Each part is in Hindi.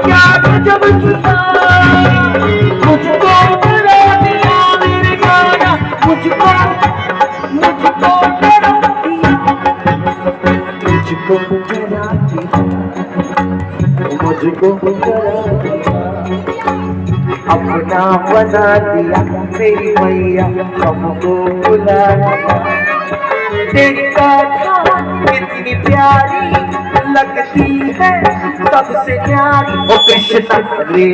क्या गजब किया, मुझको डरा दिया मेरे गाना, मुझको मुझको डरा दिया, मुझको डरा दिया, मुझको डरा दिया, अपना बना दिया मेरी मैया, हमको बुला दिया। तेरी गाथा कितनी प्यारी लगती है, सबसे प्यारी ओ कृष्ण रे,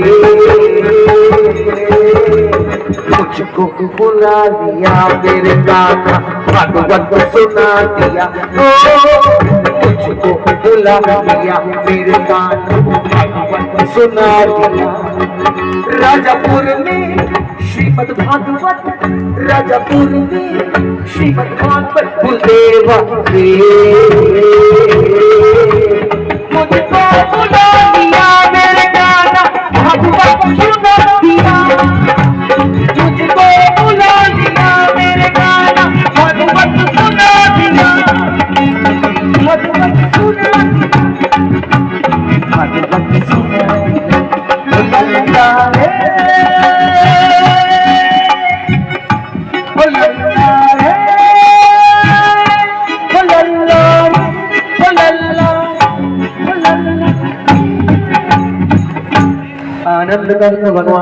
मुझको बुला दिया मेरे गाना, भागवत सुना दिया, मुझको बुला दिया मेरे गाना, भागवत सुना दिया। राजापुर में श्रीमद् भागवत, राजापुर में श्रीमद् भागवत, गुरुदेव मुझको बुला दिया मेरे गाना, भागवत सुना दिया, मुझको बुला दिया मेरे गाना, भागवत सुना दिया, भागवत सुना दिया, भागवत सुना दिया। आनंद कर भगवान।